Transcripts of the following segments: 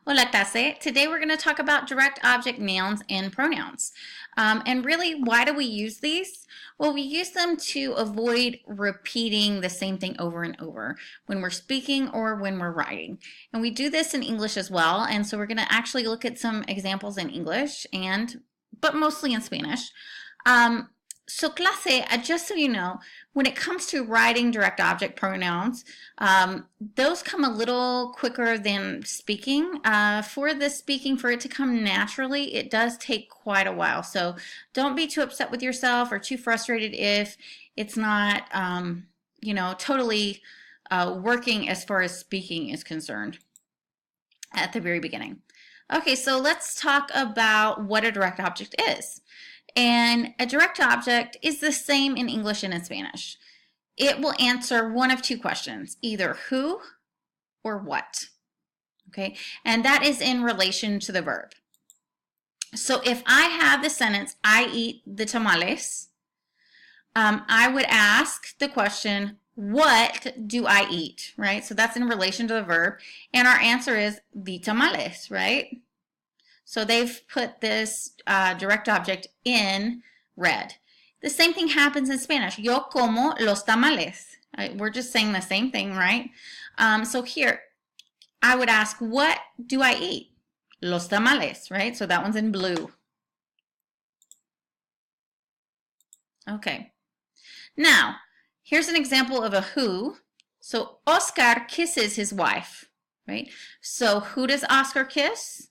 Hola clase. Today we're going to talk about direct object nouns and pronouns. And really, why do we use these? Well, we use them to avoid repeating the same thing over and over when we're speaking or when we're writing. And we do this in English as well. And so we're going to actually look at some examples in English but mostly in Spanish. So clase, just so you know, when it comes to writing direct object pronouns, those come a little quicker than speaking. For the speaking, for it to come naturally, it does take quite a while. So don't be too upset with yourself or too frustrated if it's not, totally working as far as speaking is concerned at the very beginning. Okay, so let's talk about what a direct object is. And a direct object is the same in English and in Spanish. It will answer one of two questions, either who or what. Okay, and that is in relation to the verb. So if I have the sentence, I eat the tamales, I would ask the question, what do I eat, right? So that's in relation to the verb, and our answer is the tamales, right? So they've put this direct object in red. The same thing happens in Spanish. Yo como los tamales. We're just saying the same thing, right? So here, I would ask, what do I eat? Los tamales, right? So that one's in blue. Okay. Now, here's an example of a who. So Oscar kisses his wife, right? So who does Oscar kiss?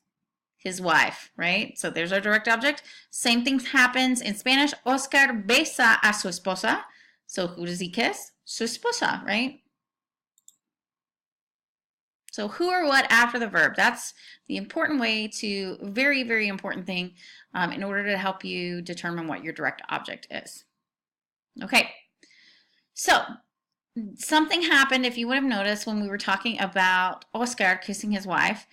His wife, right? So there's our direct object. Same thing happens in Spanish. Oscar besa a su esposa. So who does he kiss? Su esposa, right? So who or what after the verb. That's the important way to, very, very important thing in order to help you determine what your direct object is. Okay, so something happened, if you would have noticed, when we were talking about Oscar kissing his wife.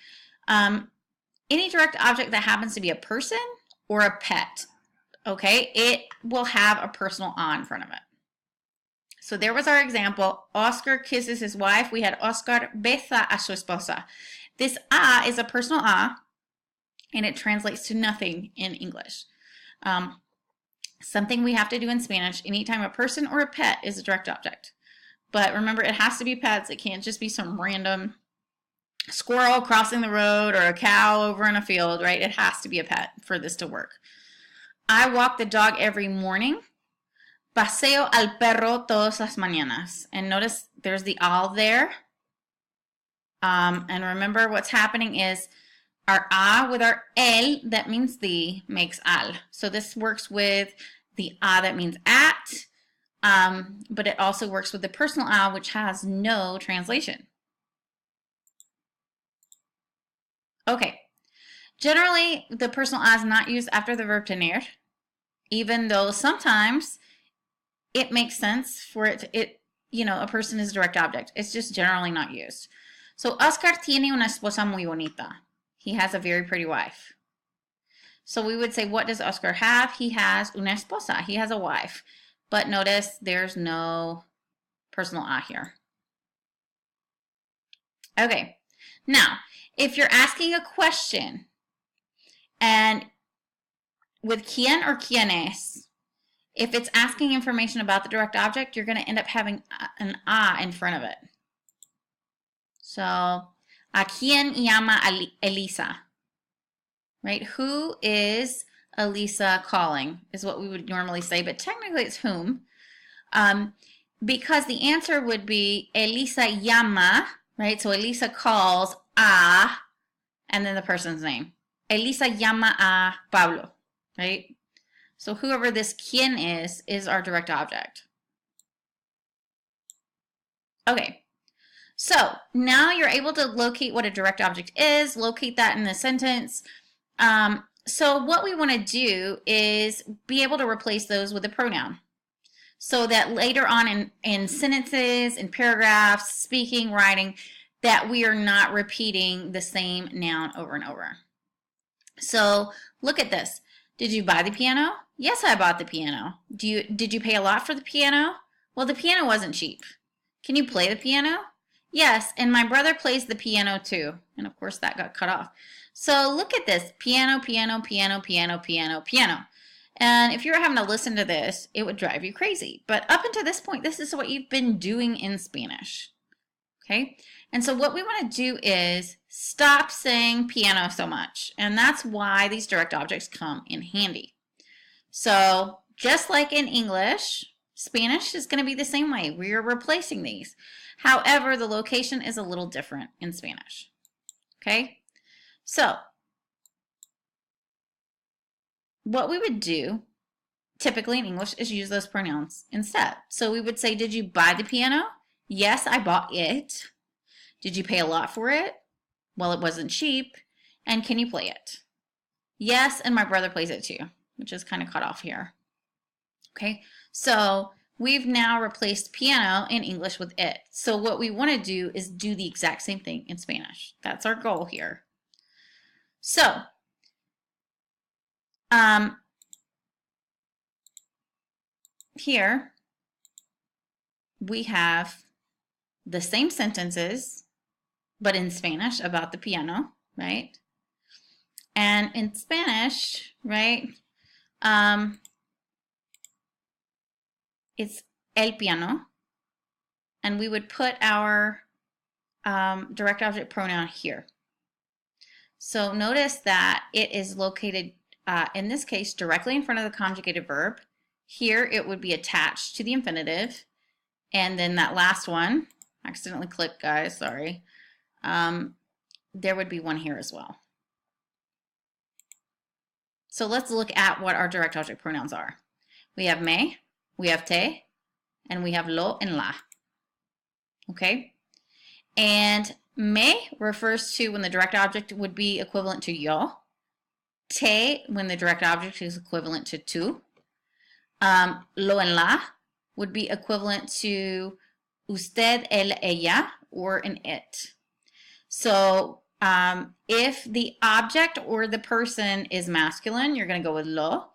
Any direct object that happens to be a person or a pet, okay, it will have a personal a in front of it. So there was our example. Oscar kisses his wife. We had Oscar besa a su esposa. This a is a personal a, and it translates to nothing in English. Something we have to do in Spanish anytime a person or a pet is a direct object. But remember, it has to be pets. It can't just be some random squirrel crossing the road or a cow over in a field, right? It has to be a pet for this to work. I walk the dog every morning. Paseo al perro todas las mañanas. And notice there's the al there. And remember what's happening is our a with our el, that means the, makes al. So this works with the a that means at, but it also works with the personal a, which has no translation. Okay, generally the personal a is not used after the verb tener, even though sometimes it makes sense for a person is a direct object. It's just generally not used. So Oscar tiene una esposa muy bonita. He has a very pretty wife. So we would say, what does Oscar have? He has una esposa. He has a wife. But notice there's no personal a here. Okay, now, if you're asking a question and with quién or quiénes, if it's asking information about the direct object, you're going to end up having an a in front of it. So, ¿a quién llama Elisa? Right? Who is Elisa calling is what we would normally say, but technically it's whom. Because the answer would be Elisa llama, right? So Elisa calls a, and then the person's name. Elisa llama a Pablo, right? So whoever this quién is our direct object. Okay, so now you're able to locate what a direct object is, locate that in the sentence. So what we want to do is be able to replace those with a pronoun, so that later on in sentences, in paragraphs, speaking, writing, that we are not repeating the same noun over and over. So look at this. Did you buy the piano? Yes, I bought the piano. Did you pay a lot for the piano? Well, the piano wasn't cheap. Can you play the piano? Yes, and my brother plays the piano too. And of course that got cut off. So look at this. Piano, piano, piano, piano, piano, piano. And if you were having to listen to this, it would drive you crazy. But up until this point, this is what you've been doing in Spanish. Okay? And so what we want to do is stop saying piano so much. And that's why these direct objects come in handy. So just like in English, Spanish is going to be the same way. We are replacing these. However, the location is a little different in Spanish. Okay? So what we would do typically in English is use those pronouns instead. So we would say, did you buy the piano? Yes, I bought it. Did you pay a lot for it? Well, it wasn't cheap. And can you play it? Yes, and my brother plays it too, which is kind of cut off here. Okay, so we've now replaced piano in English with it. So what we want to do is do the exact same thing in Spanish. That's our goal here. So, here we have the same sentences, but in Spanish about the piano, right? And in Spanish, right, it's el piano, and we would put our direct object pronoun here. So notice that it is located, in this case, directly in front of the conjugated verb. Here it would be attached to the infinitive, and then that last one, accidentally clicked, guys, sorry, there would be one here as well. So let's look at what our direct object pronouns are. We have me, we have te, and we have lo and la. Okay? And me refers to when the direct object would be equivalent to yo. Te, when the direct object is equivalent to tu. Lo and la would be equivalent to usted, el, ella, or an it. So if the object or the person is masculine, you're going to go with lo.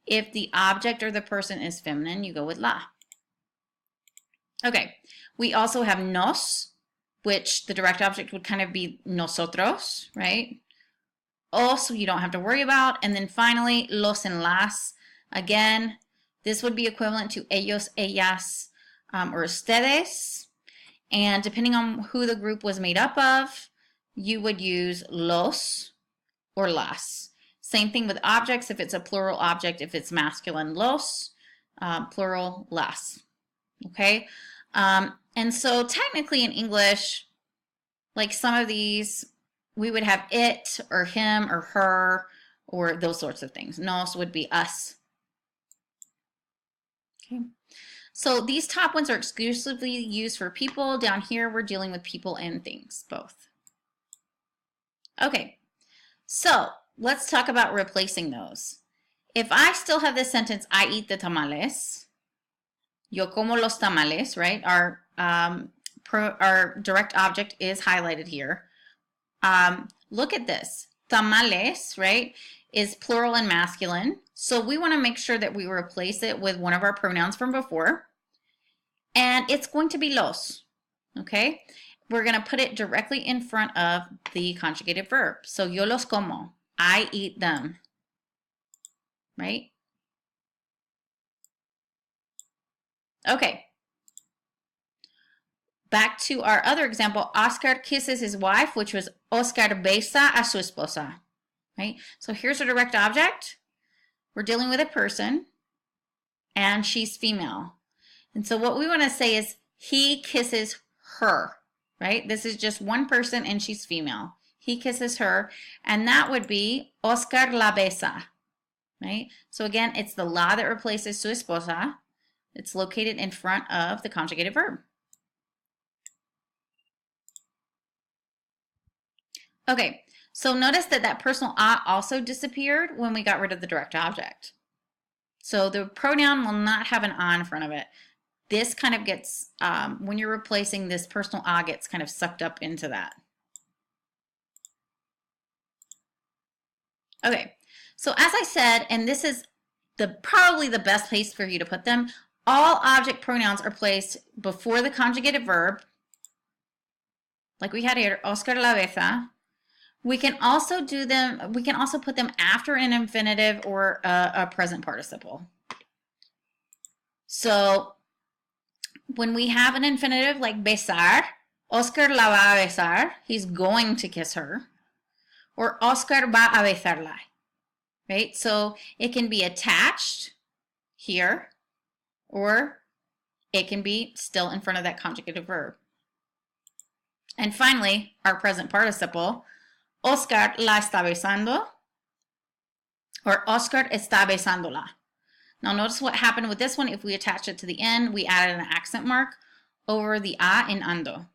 If the object or the person is feminine, you go with la. Okay, we also have nos, which the direct object would kind of be nosotros, right? Os, you don't have to worry about. And then finally, los and las. Again, this would be equivalent to ellos, ellas, or ustedes. And depending on who the group was made up of, you would use los or las. Same thing with objects. If it's a plural object, if it's masculine, los, plural, las. Okay? And so technically in English, like some of these, we would have it or him or her or those sorts of things. Nos would be us. Okay. So these top ones are exclusively used for people. Down here, we're dealing with people and things, both. Okay, so let's talk about replacing those. If I still have this sentence, I eat the tamales, yo como los tamales, right? Our direct object is highlighted here. Look at this. Tamales, right, is plural and masculine. So we want to make sure that we replace it with one of our pronouns from before. And it's going to be los, okay? We're going to put it directly in front of the conjugated verb. So yo los como. I eat them, right? Okay. Back to our other example, Oscar kisses his wife, which was Oscar besa a su esposa, right? So here's a direct object. We're dealing with a person, and she's female. And so what we want to say is he kisses her, right? This is just one person, and she's female. He kisses her, and that would be Oscar la besa, right? So again, it's the la that replaces su esposa. It's located in front of the conjugated verb. Okay, so notice that that personal a also disappeared when we got rid of the direct object. So the pronoun will not have an a in front of it. This kind of gets, when you're replacing this personal a, gets kind of sucked up into that. Okay, so as I said, and this is probably the best place for you to put them, all object pronouns are placed before the conjugated verb like we had here, Oscar la besa. We can also do them, we can also put them after an infinitive or a present participle. So when we have an infinitive like besar, Oscar la va a besar, he's going to kiss her. Or Oscar va a besarla, right? So it can be attached here, or it can be still in front of that conjugative verb. And finally, our present participle, Oscar la está besando, or Oscar está besándola. Now notice what happened with this one. If we attach it to the end, we added an accent mark over the a in ando.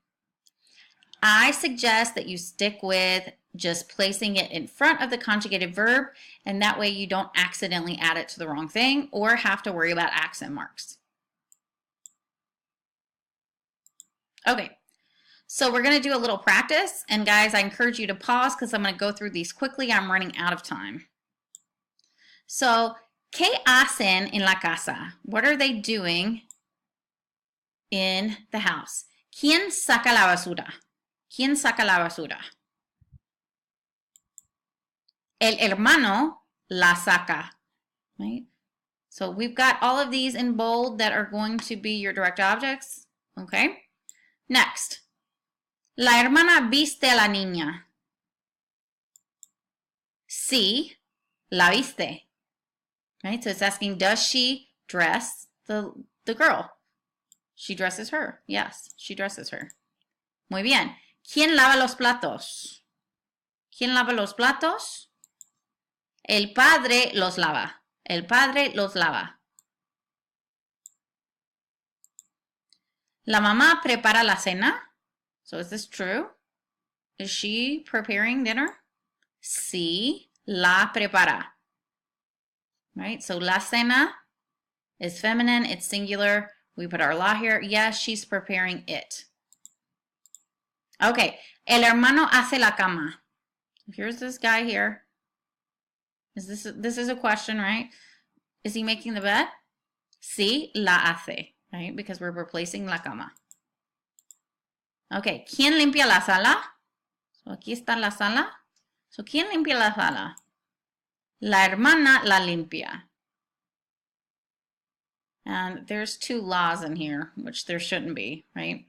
I suggest that you stick with just placing it in front of the conjugated verb, and that way you don't accidentally add it to the wrong thing or have to worry about accent marks. Okay, so we're going to do a little practice, and guys, I encourage you to pause because I'm going to go through these quickly. I'm running out of time. So, ¿qué hacen en la casa? What are they doing in the house? ¿Quién saca la basura? ¿Quién saca la basura? El hermano la saca, right? So we've got all of these in bold that are going to be your direct objects, okay? Next, la hermana viste a la niña. Sí, la viste, right? So it's asking, does she dress the girl? She dresses her. Yes, she dresses her. Muy bien. ¿Quién lava los platos? ¿Quién lava los platos? El padre los lava. El padre los lava. La mamá prepara la cena. So is this true? Is she preparing dinner? Sí, la prepara. Right? So la cena is feminine, it's singular. We put our la here. Yes, she's preparing it. Okay. El hermano hace la cama. Here's this guy here. This is a question, right? Is he making the bed? Sí, la hace, right? Because we're replacing la cama. Okay, ¿quién limpia la sala? So aquí está la sala. So ¿quién limpia la sala? La hermana la limpia. And there's two laws in here, which there shouldn't be, right?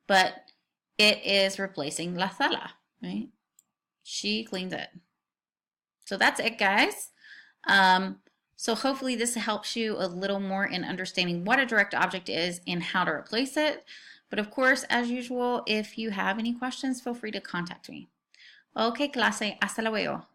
But it is replacing la sala, right? She cleans it. So that's it, guys. So hopefully this helps you a little more in understanding what a direct object is and how to replace it. But of course, as usual, if you have any questions, feel free to contact me. Okay, clase, hasta luego.